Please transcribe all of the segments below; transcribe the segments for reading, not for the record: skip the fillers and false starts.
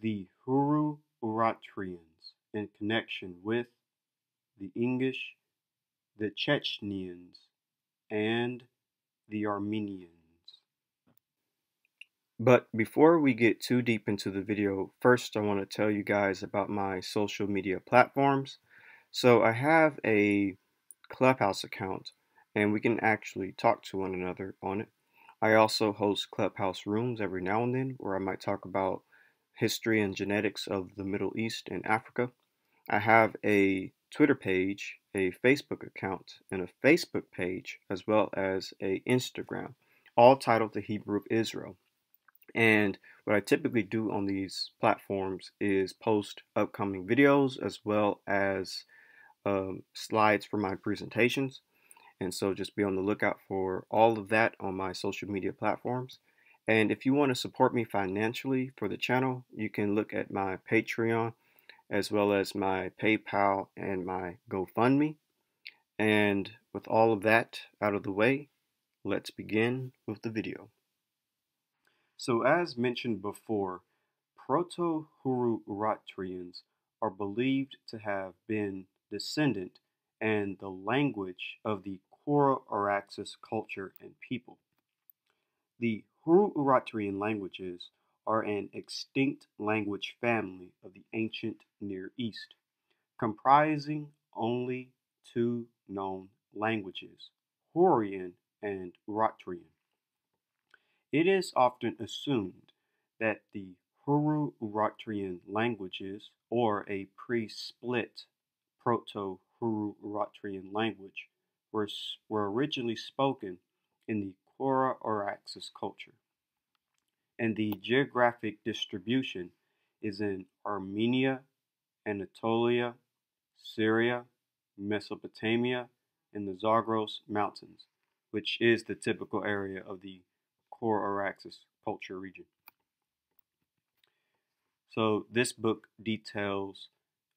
the Hurru-uratriens in connection with the English, the Chechens, and the Armenians. But before we get too deep into the video, first I want to tell you guys about my social media platforms. So I have a Clubhouse account, and we can actually talk to one another on it. I also host Clubhouse rooms every now and then where I might talk about history and genetics of the Middle East and Africa. I have a Twitter page, a Facebook account, and a Facebook page, as well as a Instagram, all titled The Hebrew of Israel. And what I typically do on these platforms is post upcoming videos as well as slides for my presentations. And so just be on the lookout for all of that on my social media platforms. And if you want to support me financially for the channel, you can look at my Patreon as well as my PayPal and my GoFundMe. And with all of that out of the way, let's begin with the video. So as mentioned before, Proto-Hurru-uratriens are believed to have been descendant and the language of the Hurru-uratriens culture and people. The Hurru-uratrian languages are an extinct language family of the ancient Near East, comprising only two known languages, Hurrian and Uratrian. It is often assumed that the Hurru-uratrian languages, or a pre-split Proto-Hurru-uratrian language, were originally spoken in the Hurru-uratriens culture, and the geographic distribution is in Armenia, Anatolia, Syria, Mesopotamia, and the Zagros Mountains, which is the typical area of the Hurru-uratriens culture region. So this book details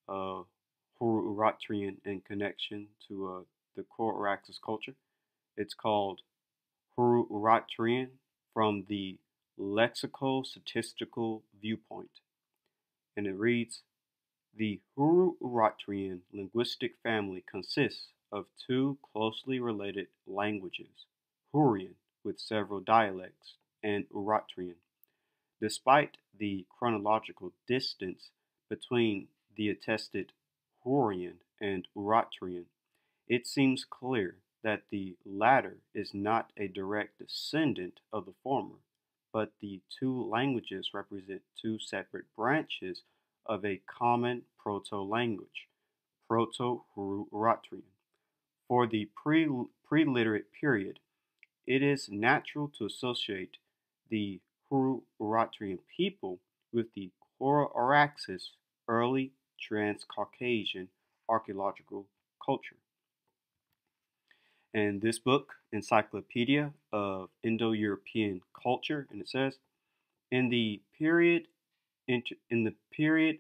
Hurru-uratrian in connection to the Hurru-uratriens culture. It's called Hurru-uratrian from the lexico-statistical viewpoint. And it reads, the Hurru-uratrian linguistic family consists of two closely related languages, Hurrian, with several dialects, and Uratrian. Despite the chronological distance between the attested Hurrian and Uratrian, it seems clear that the latter is not a direct descendant of the former, but the two languages represent two separate branches of a common proto-language, Proto-Hurru-uratrian. For the pre-literate period, it is natural to associate the Hurru-uratrian people with the Hurru-uratriens early Trans-Caucasian archaeological culture. And this book, Encyclopedia of Indo-European Culture, and it says, in the period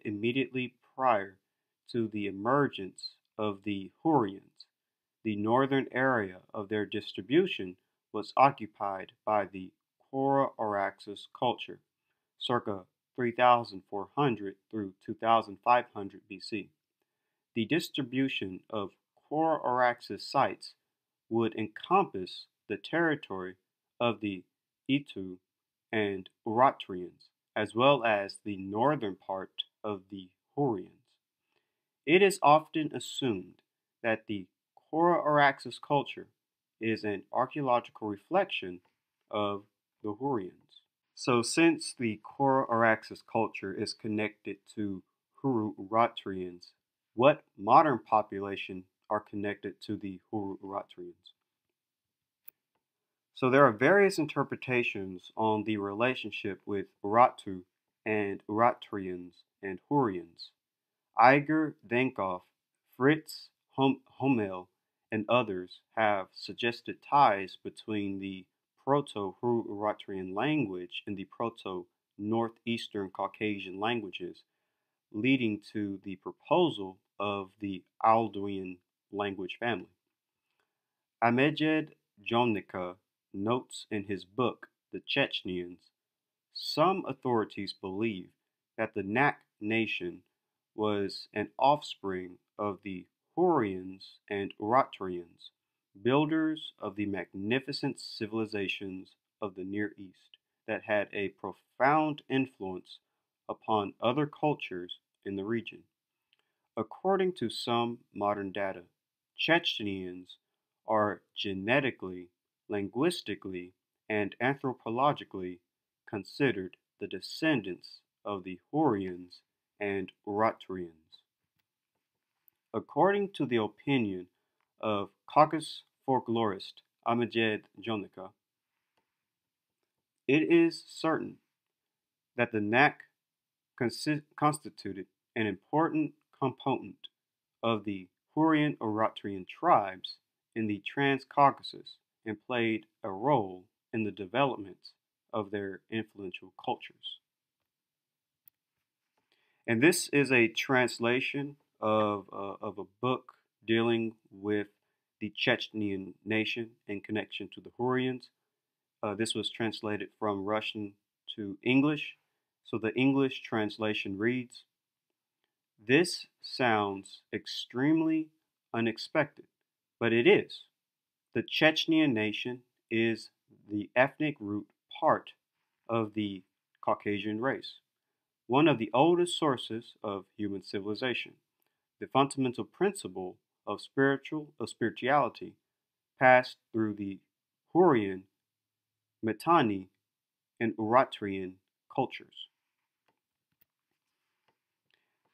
immediately prior to the emergence of the Hurrians, the northern area of their distribution was occupied by the Hurru-uratriens culture, circa 3400 through 2500 BC. The distribution of Hurru-uratriens sites would encompass the territory of the Itu and Uratrians, as well as the northern part of the Hurrians. It is often assumed that the Hurru-uratriens culture is an archaeological reflection of the Hurrians. So since the Hurru-uratriens culture is connected to Hurru-uratriens, what modern population are connected to the Hurru-uratriens? So there are various interpretations on the relationship with Urartu and Uratrians and Hurrians. Iger Dankhoff, Fritz Hommel, and others have suggested ties between the Proto-Hurru-uratrian language and the Proto-Northeastern Caucasian languages, leading to the proposal of the Alduin language family. Amejed Jonica notes in his book, The Chechens, some authorities believe that the Nak nation was an offspring of the Hurrians and Uratriens, builders of the magnificent civilizations of the Near East that had a profound influence upon other cultures in the region. According to some modern data, Chechens are genetically, linguistically, and anthropologically considered the descendants of the Hurrians and Uratriens. According to the opinion of Caucasus folklorist Amjad Jonica, it is certain that the Nak constituted an important component of the Hurrian-Uratrian tribes in the Transcaucasus and played a role in the development of their influential cultures. And this is a translation of a book dealing with the Chechenian nation in connection to the Hurrians. This was translated from Russian to English. So the English translation reads, "This sounds extremely unexpected, but it is. The Chechenian nation is the ethnic root part of the Caucasian race, one of the oldest sources of human civilization. The fundamental principle of spirituality passed through the Hurrian, Mitanni, and Uratrian cultures."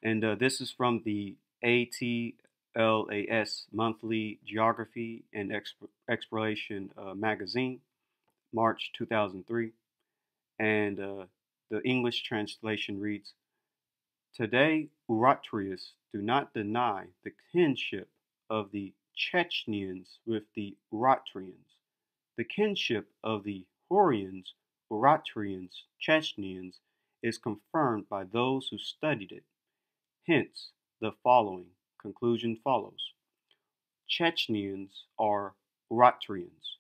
And this is from the ATLAS Monthly Geography and Exploration magazine, March 2003. And the English translation reads, "Today, Uratrians do not deny the kinship of the Chechens with the Uratrians. The kinship of the Hurrians, Uratrians, Chechens is confirmed by those who studied it. Hence, the following conclusion follows. Chechens are Uratrians.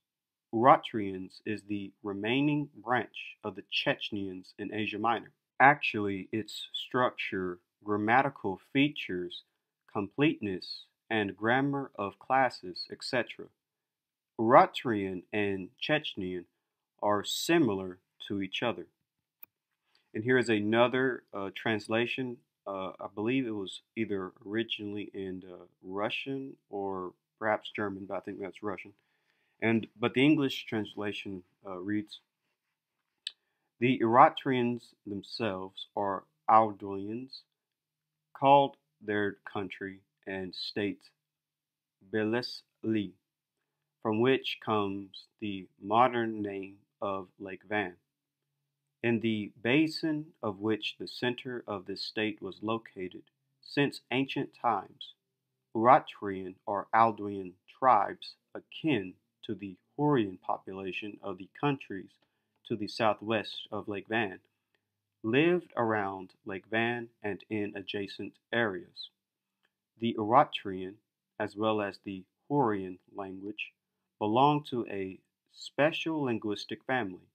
Uratrians is the remaining branch of the Chechens in Asia Minor. Actually, its structure, grammatical features, completeness, and grammar of classes, etc. Uratrian and Chechen are similar to each other." And here is another translation. I believe it was either originally in Russian or perhaps German, but I think that's Russian. But the English translation reads, "The Uratrians themselves are Aldoians, called their country and state Belesli, from which comes the modern name of Lake Van, in the basin of which the center of this state was located since ancient times. Uratrian or Aldoian tribes, akin to the Hurrian population of the countries to the southwest of Lake Van, lived around Lake Van and in adjacent areas. The Uratrian, as well as the Hurrian language, belong to a special linguistic family.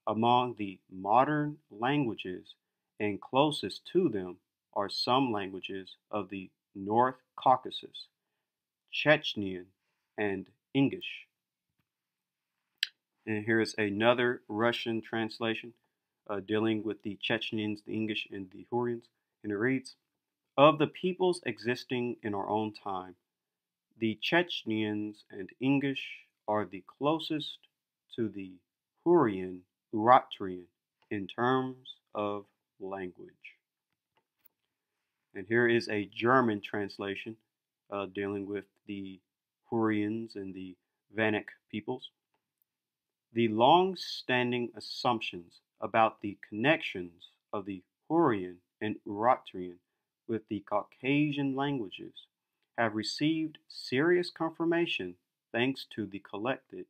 Among the modern languages and closest to them are some languages of the North Caucasus, Chechenian, and English." And here is another Russian translation dealing with the Chechens, the English, and the Hurrians. And it reads, "Of the peoples existing in our own time, the Chechens and English are the closest to the Hurrian Uratrian in terms of language." And here is a German translation dealing with the Hurrians and the Vanik peoples. "The long-standing assumptions about the connections of the Hurrian and Uratrian with the Caucasian languages have received serious confirmation thanks to the collected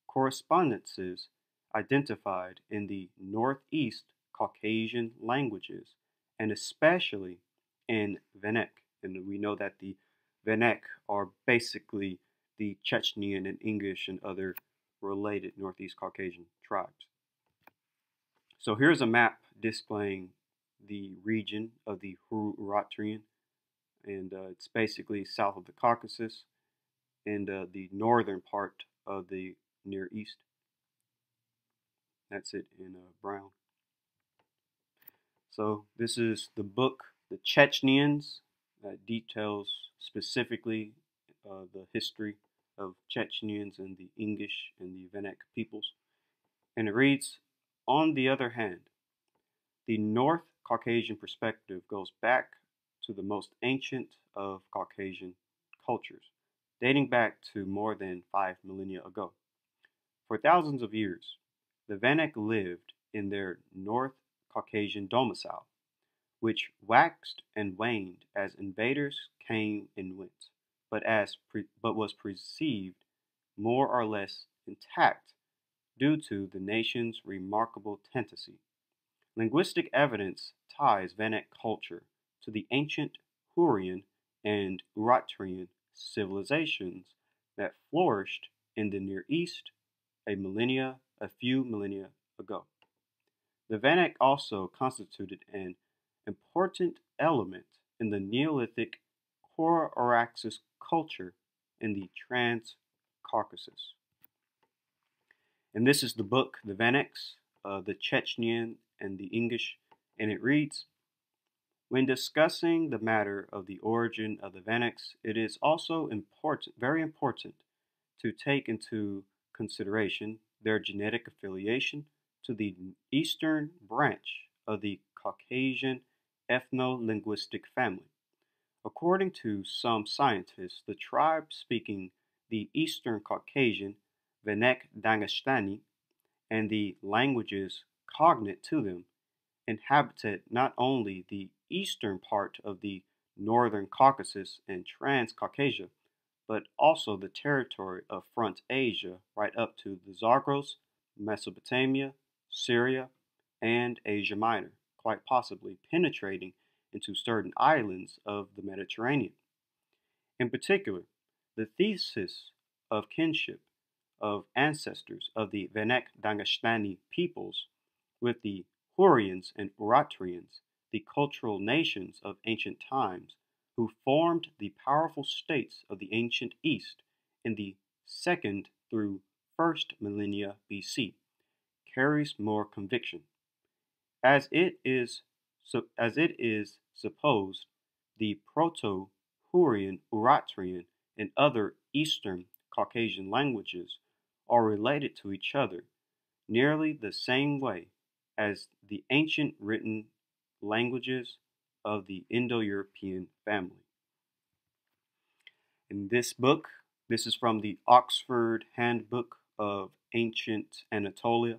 correspondences identified in the Northeast Caucasian languages, and especially in Vanik." And we know that the Vanik are basically the Chechenian and English and other related Northeast Caucasian tribes. So here's a map displaying the region of the Hurru-uratriens, and it's basically south of the Caucasus and the northern part of the Near East. That's it in brown. So this is the book, The Chechens, that details specifically the history of Chechens and the English and the Venek peoples. And it reads, on the other hand, the North Caucasian perspective goes back to the most ancient of Caucasian cultures, dating back to more than 5 millennia ago. For thousands of years, the Venek lived in their North Caucasian domicile, which waxed and waned as invaders came and went, but was perceived more or less intact due to the nation's remarkable tendency. Linguistic evidence ties Venek culture to the ancient Hurrian and Uratrian civilizations that flourished in the Near East a few millennia ago. The Venek also constituted an important element in the Neolithic Hurru-uratriens culture in the Trans-Caucasus. And this is the book, The Veneks, the Chechen and the English, and it reads, when discussing the matter of the origin of the Veneks, it is also very important, to take into consideration their genetic affiliation to the eastern branch of the Caucasian ethno-linguistic family. According to some scientists, the tribe speaking the Eastern Caucasian Venek Dagestani and the languages cognate to them inhabited not only the eastern part of the northern Caucasus and Transcaucasia, but also the territory of Front Asia right up to the Zagros, Mesopotamia, Syria, and Asia Minor, quite possibly penetrating into certain islands of the Mediterranean. In particular, the thesis of kinship of ancestors of the Venek Dagestani peoples with the Hurrians and Uratriens, the cultural nations of ancient times, who formed the powerful states of the ancient East in the 2nd through 1st millennia BC, carries more conviction. As it is supposed, the Proto-Hurrian, Uratrian, and other Eastern Caucasian languages are related to each other nearly the same way as the ancient written languages of the Indo-European family. In this book, this is from the Oxford Handbook of Ancient Anatolia,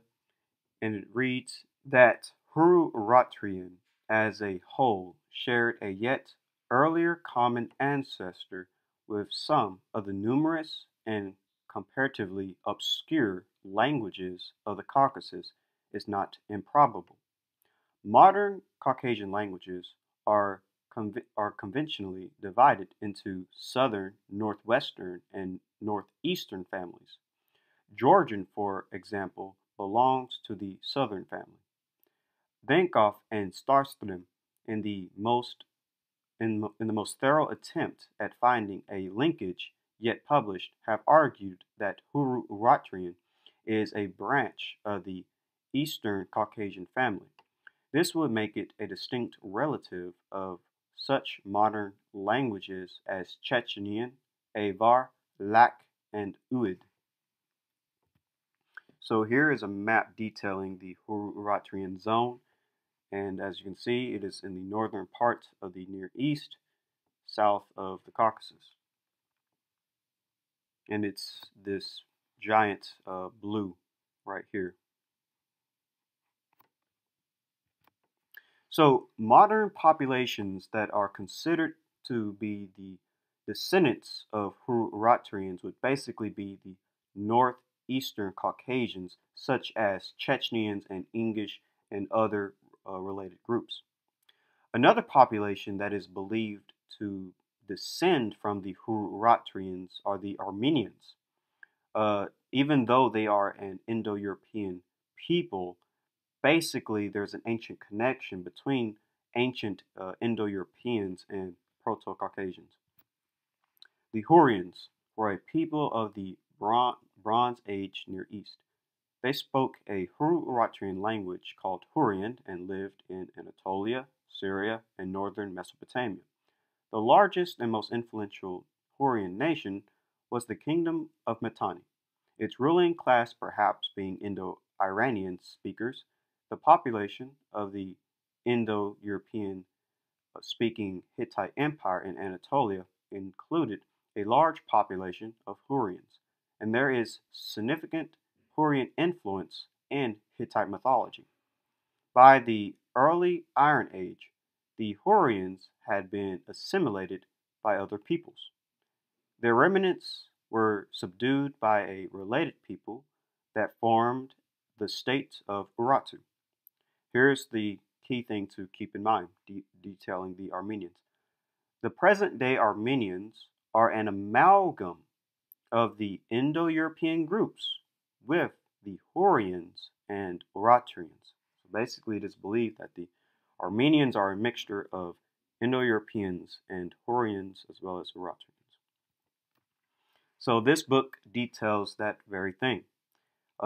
and it reads that Hurru-uratrien as a whole shared a yet earlier common ancestor with some of the numerous and comparatively obscure languages of the Caucasus is not improbable. Modern Caucasian languages are conventionally divided into southern, northwestern, and northeastern families. Georgian, for example, belongs to the southern family. Venkov and Starström, in the most thorough attempt at finding a linkage yet published, have argued that Hurru-uratrien is a branch of the Eastern Caucasian family. This would make it a distinct relative of such modern languages as Chechenian, Avar, Lak, and Uid. So here is a map detailing the Hurru-uratrian zone, and as you can see, it is in the northern part of the Near East, south of the Caucasus. And it's this giant blue right here. So modern populations that are considered to be the descendants of Hurru-uratriens would basically be the northeastern Caucasians, such as Chechens and English and other related groups. Another population that is believed to descend from the Hurru-uratriens are the Armenians. Even though they are an Indo-European people, basically there's an ancient connection between ancient Indo-Europeans and Proto-Caucasians. The Hurrians were a people of the Bronze Age Near East. They spoke a Hurru-uratrian language called Hurrian and lived in Anatolia, Syria, and northern Mesopotamia. The largest and most influential Hurrian nation was the Kingdom of Mitanni, its ruling class perhaps being Indo-Iranian speakers. The population of the Indo-European speaking Hittite Empire in Anatolia included a large population of Hurrians, and there is significant Hurrian influence in Hittite mythology. By the early Iron Age, the Hurrians had been assimilated by other peoples. Their remnants were subdued by a related people that formed the state of Urartu. Here's the key thing to keep in mind, detailing the Armenians. The present-day Armenians are an amalgam of the Indo-European groups with the Hurrians and Uratriens. So basically, it is believed that the Armenians are a mixture of Indo-Europeans and Hurrians as well as Uratriens. So this book details that very thing.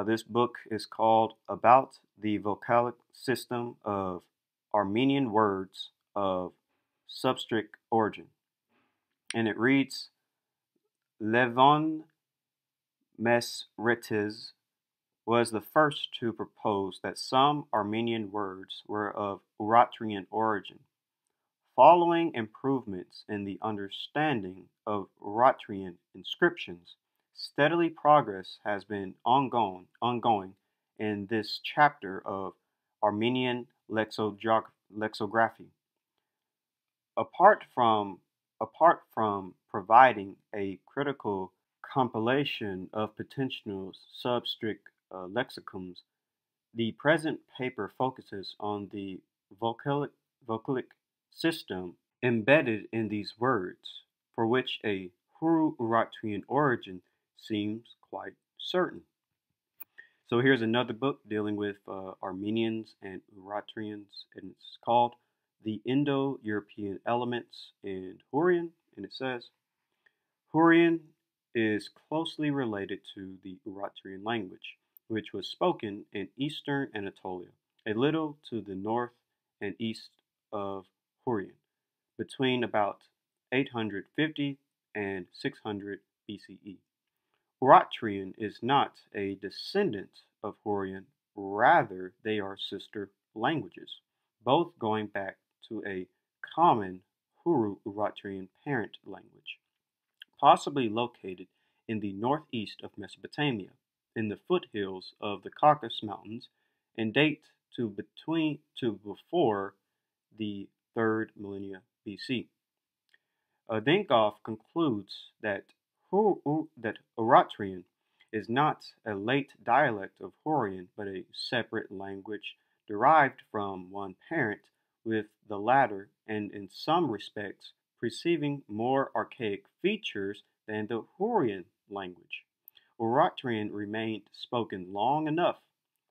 This book is called About the Vocalic System of Armenian Words of Substrict Origin. And it reads, Levon Mesretiz was the first to propose that some Armenian words were of Uratrian origin. Following improvements in the understanding of Uratrian inscriptions, steadily progress has been ongoing in this chapter of Armenian lexicography. Apart from providing a critical compilation of potential substrict lexicons, the present paper focuses on the vocalic system embedded in these words, for which a Hurru-uratrian origin seems quite certain. So here's another book dealing with Armenians and Uratrians, and it's called The Indo-European Elements in Hurrian, and it says, Hurrian is closely related to the Uratrian language, which was spoken in eastern Anatolia, a little to the north and east of Hurrian, between about 850 and 600 BCE. Uratrian is not a descendant of Hurrian, rather they are sister languages, both going back to a common Hurru-uratrian parent language, possibly located in the northeast of Mesopotamia, in the foothills of the Caucasus Mountains, and date to before the 3rd millennia BC. Dinkoff concludes that Uratrian is not a late dialect of Hurrian, but a separate language derived from one parent, with the latter, and in some respects, receiving more archaic features than the Hurrian language. Uratrian remained spoken long enough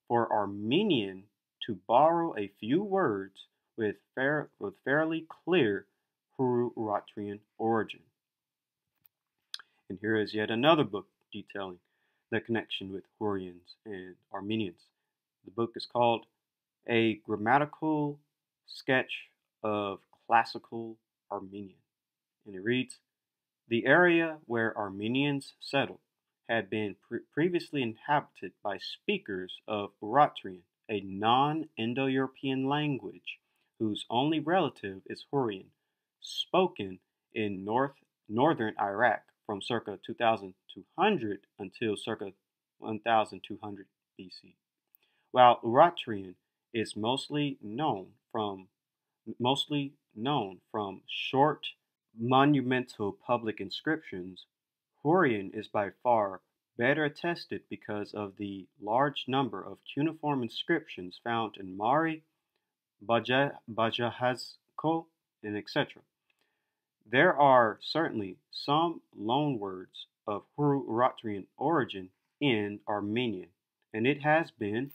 for Armenian to borrow a few words with fairly clear Hurru-uratrian origin. And here is yet another book detailing the connection with Hurrians and Armenians. The book is called A Grammatical Sketch of Classical Armenian. And it reads, the area where Armenians settled had been previously inhabited by speakers of Uratrian, a non-Indo-European language whose only relative is Hurrian, spoken in northern Iraq from circa 2200 until circa 1200 BC. While Uratrian is mostly known from short monumental public inscriptions, Hurrian is by far better attested because of the large number of cuneiform inscriptions found in Mari, Bajazko, and etc. There are certainly some loanwords of Hurru-uratrian origin in Armenian, and it has been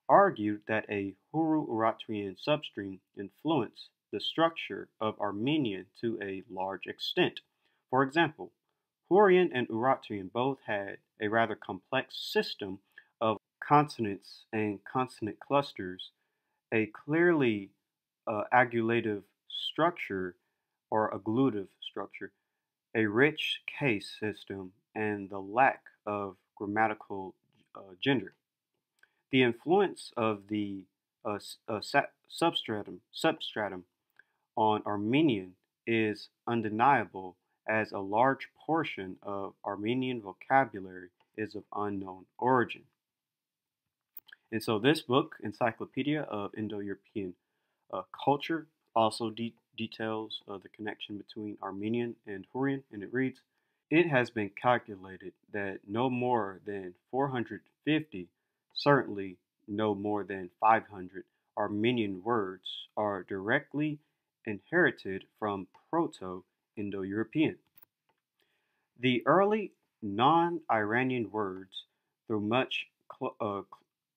argued that a Hurru-uratrian substream influence the structure of Armenian to a large extent. For example, Hurrian and Uratrian both had a rather complex system of consonants and consonant clusters, a clearly agglutinative structure or agglutive structure, a rich case system, and the lack of grammatical gender. The influence of the substratum on Armenian is undeniable, as a large portion of Armenian vocabulary is of unknown origin. And so this book, Encyclopedia of Indo-European Culture, also details the connection between Armenian and Hurrian, and it reads, it has been calculated that no more than 450, certainly no more than 500 Armenian words are directly inherited from Proto-Indo-European. The early non-Iranian words, though much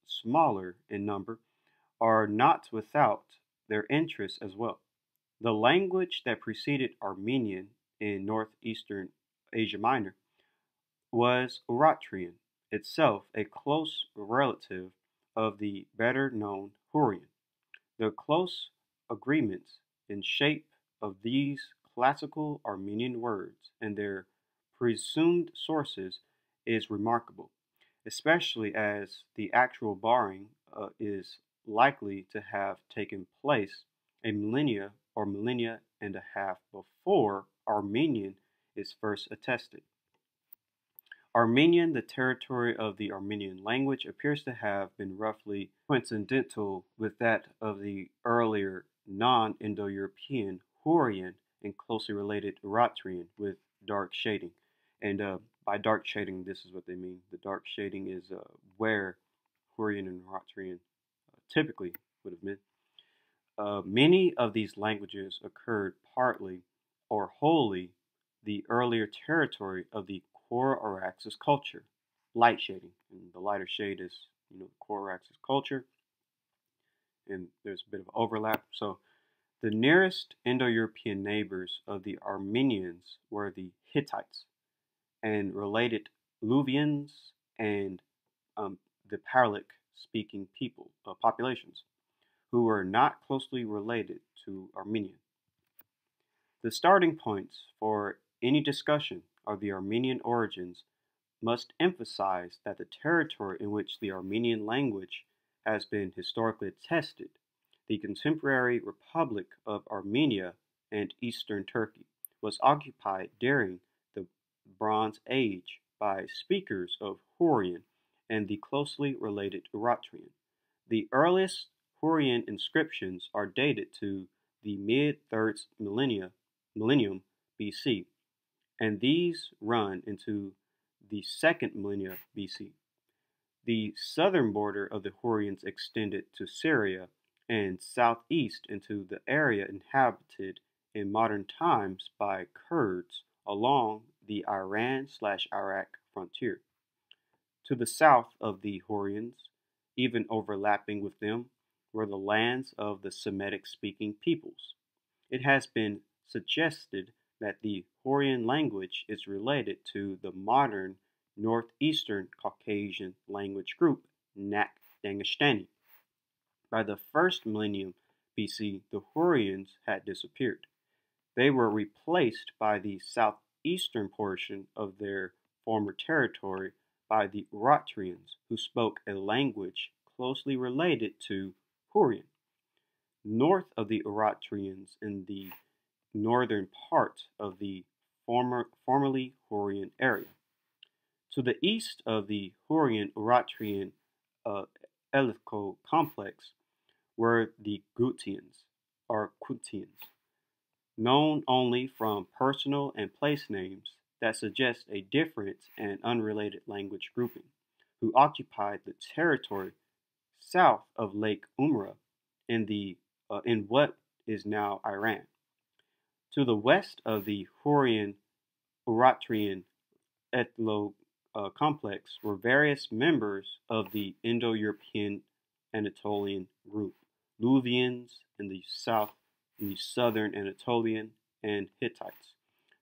smaller in number, are not without their interest as well. The language that preceded Armenian in northeastern Asia Minor was Uratrian, itself a close relative of the better known Hurrian. The close agreement in shape of these classical Armenian words and their presumed sources is remarkable, especially as the actual borrowing is likely to have taken place a millennia and a half before Armenian is first attested. Armenian, the territory of the Armenian language, appears to have been roughly coincidental with that of the earlier non-Indo-European Hurrian and closely related Uratrian with dark shading. And by dark shading, this is what they mean. The dark shading is where Hurrian and Uratrian typically would have been. Many of these languages occurred partly or wholly the earlier territory of the Hurru-uratriens culture, light shading. And the lighter shade is, the Hurru-uratriens culture, and there's a bit of overlap. So the nearest Indo-European neighbors of the Armenians were the Hittites and related Luvians and the Paralic-speaking populations, who were not closely related to Armenian. The starting points for any discussion of the Armenian origins must emphasize that the territory in which the Armenian language has been historically attested, the contemporary Republic of Armenia and Eastern Turkey, was occupied during the Bronze Age by speakers of Hurrian and the closely related Uratrian. The earliest Hurrian inscriptions are dated to the mid-3rd millennium BC, and these run into the 2nd millennia BC. The southern border of the Hurrians extended to Syria and southeast into the area inhabited in modern times by Kurds along the Iran/Iraq frontier. To the south of the Hurrians, even overlapping with them, were the lands of the Semitic-speaking peoples. It has been suggested that the Hurrian language is related to the modern northeastern Caucasian language group, Nak-Dangestani. By the 1st millennium BC, the Hurrians had disappeared. They were replaced by the southeastern portion of their former territory by the Uratrians, who spoke a language closely related to Hurrian. North of the Uratrians in the northern part of the formerly Hurrian area. To the east of the Hurrian-Uratrian Elitko complex were the Gutians, or Kutians, known only from personal and place names that suggest a different and unrelated language grouping, who occupied the territory south of Lake Umra in what is now Iran. To the west of the Hurrian-Uratrian ethno complex were various members of the Indo-European Anatolian group, Luvians in the south the southern Anatolian and Hittites,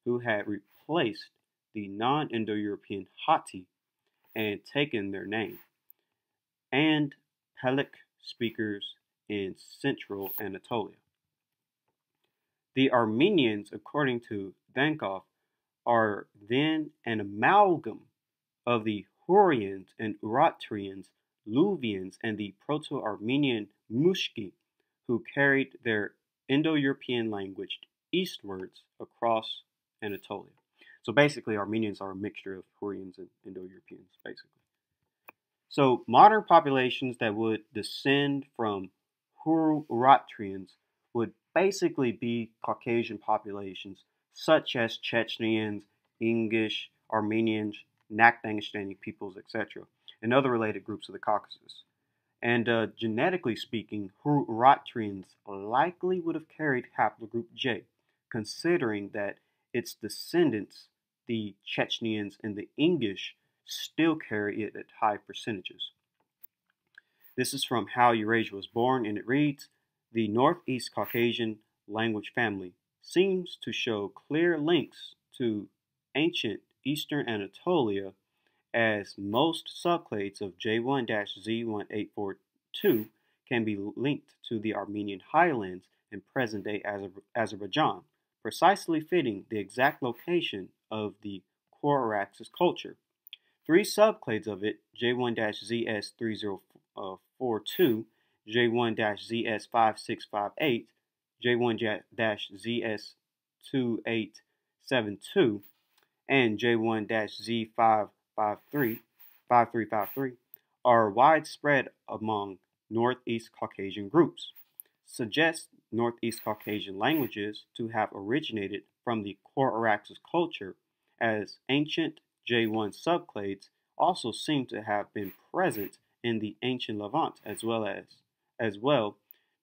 who had replaced the non-Indo-European Hatti and taken their name, and Pelic speakers in central Anatolia. The Armenians, according to Dankov, are then an amalgam of the Hurrians and Uratriens, Luvians, and the Proto-Armenian Mushki, who carried their Indo-European language eastwards across Anatolia. So basically, Armenians are a mixture of Hurrians and Indo-Europeans, basically. So modern populations that would descend from Hurru-uratriens would basically be Caucasian populations such as Chechens, Ingish, Armenians, Nak-Dagestani peoples, etc., and other related groups of the Caucasus. And genetically speaking, Hurru-uratriens likely would have carried haplogroup J, considering that its descendants, the Chechens and the Ingish, still carry it at high percentages. This is from How Eurasia Was Born, and it reads, the Northeast Caucasian language family seems to show clear links to ancient Eastern Anatolia, as most subclades of J1-Z1842 can be linked to the Armenian highlands in present-day Azerbaijan, precisely fitting the exact location of the Hurru-uratriens culture. Three subclades of it, J1-ZS3042, J1-ZS5658, J1-ZS2872, and J1-Z5353 are widespread among Northeast Caucasian groups, suggest Northeast Caucasian languages to have originated from the Hurru-uratriens culture, as ancient J1 subclades also seem to have been present in the ancient Levant as well.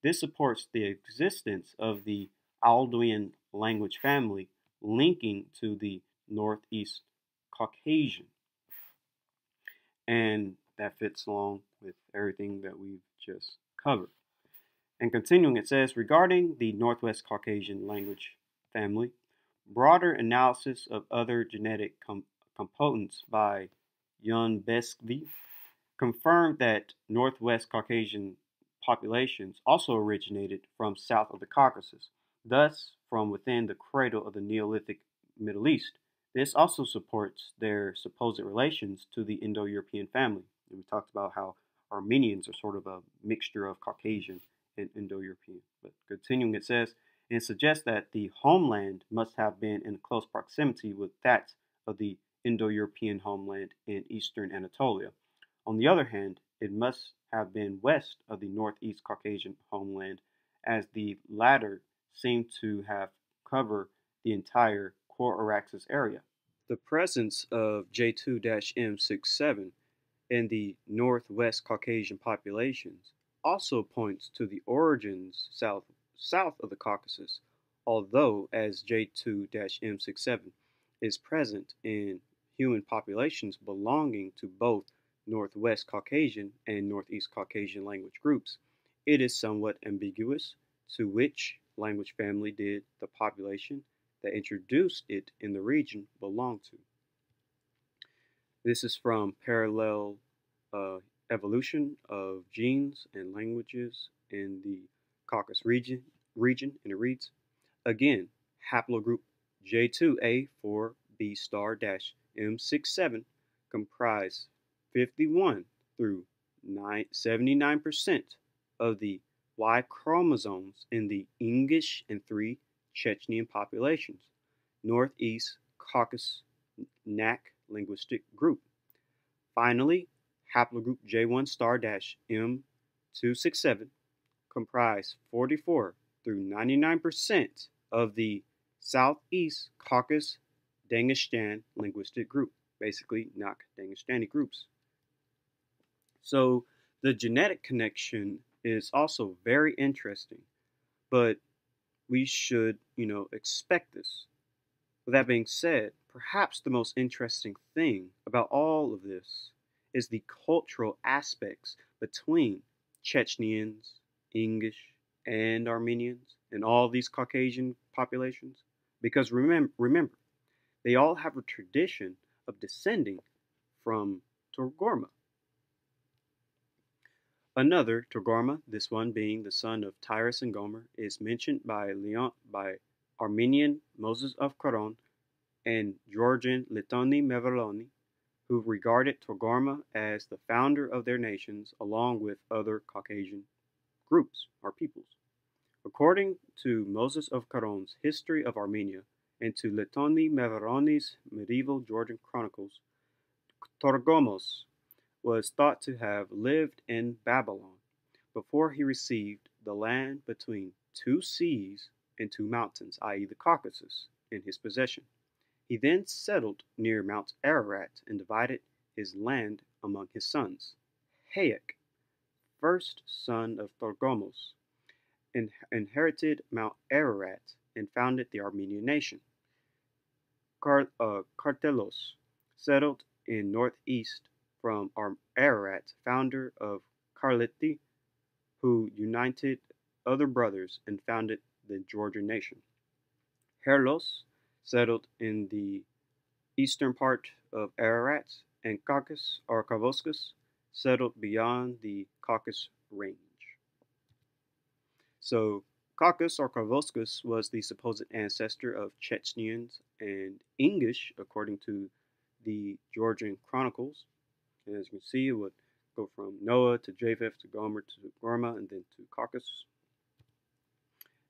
This supports the existence of the Alduin language family linking to the Northeast Caucasian. And that fits along with everything that we've just covered. And continuing, it says, regarding the Northwest Caucasian language family, broader analysis of other genetic components by Jan Beskvi confirmed that Northwest Caucasian populations also originated from south of the Caucasus, thus from within the cradle of the Neolithic Middle East. This also supports their supposed relations to the Indo-European family. And we talked about how Armenians are sort of a mixture of Caucasian and Indo-European. But continuing, it says, and suggests that the homeland must have been in close proximity with that of the Indo-European homeland in eastern Anatolia. On the other hand, it must have been west of the Northeast Caucasian homeland, as the latter seem to have covered the entire Hurru-uratriens area. The presence of J2-M67 in the Northwest Caucasian populations also points to the origins south of the Caucasus, although as J2-M67 is present in human populations belonging to both Northwest Caucasian and Northeast Caucasian language groups, it is somewhat ambiguous to which language family did the population that introduced it in the region belong to. This is from Parallel Evolution of Genes and Languages in the Caucasus region, and it reads, again, haplogroup J2A4B*M67 comprise 51 through 79% of the Y chromosomes in the Ingish and 3 Chechenian populations, Northeast Caucasus Nak linguistic group. Finally, haplogroup J1*M267 comprise 44 through 99% of the Southeast Caucasus Dagestan linguistic group, basically Nak-Dagestani groups. So the genetic connection is also very interesting, but we should, expect this. With that being said, perhaps the most interesting thing about all of this is the cultural aspects between Chechens, English, and Armenians. in all these Caucasian populations? Because remember, they all have a tradition of descending from Togarma. Another, Togarma, this one being the son of Tyrus and Gomer, is mentioned by Armenian Moses of Caron and Georgian Litoni Mevaloni, who regarded Togarma as the founder of their nations along with other Caucasian groups or peoples. According to Moses of Caron's History of Armenia and to Letoni Mevaroni's medieval Georgian chronicles, Torgomos was thought to have lived in Babylon before he received the land between two seas and two mountains, i.e., the Caucasus, in his possession. He then settled near Mount Ararat and divided his land among his sons. Hayek, first son of Torgomos, inherited Mount Ararat and founded the Armenian nation. Cartelos settled in northeast from Ararat, founder of Karliti, who united other brothers and founded the Georgian nation. Herlos settled in the eastern part of Ararat, and Caucasus or Kavoskas settled beyond the Caucasus range. So Caucasus or Kavoskas was the supposed ancestor of Chechens and English, according to the Georgian chronicles. And as you can see, it would go from Noah to Japheth to Gomer to Gorma and then to Caucasus.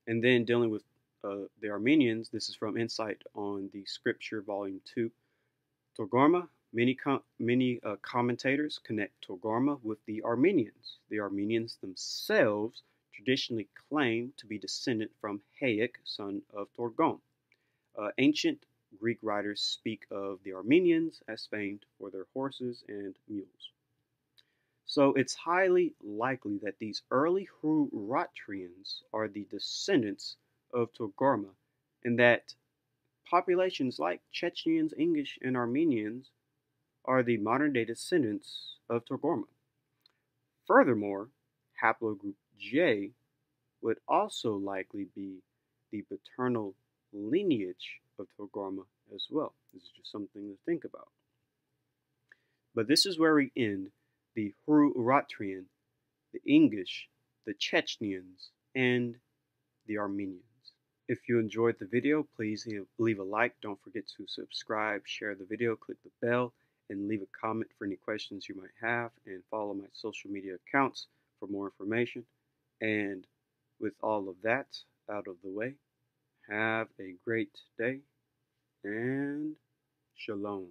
And then dealing with the Armenians, this is from Insight on the Scripture, Volume 2. Togarma, many commentators connect Togarma with the Armenians. The Armenians themselves traditionally claim to be descendant from Hayek, son of Torgon. Ancient Greek writers speak of the Armenians as famed for their horses and mules. So it's highly likely that these early Hurru-uratriens are the descendants of Togarma, and that populations like Chechens, English, and Armenians are the modern-day descendants of Togarma. Furthermore, haplogroup J would also likely be the paternal lineage of Togarma as well. This is just something to think about. But this is where we end the Hurru-uratrien, the English, the Chechens, and the Armenians. If you enjoyed the video, please leave a like. Don't forget to subscribe, share the video, click the bell, and leave a comment for any questions you might have, and follow my social media accounts for more information. And with all of that out of the way, have a great day and shalom.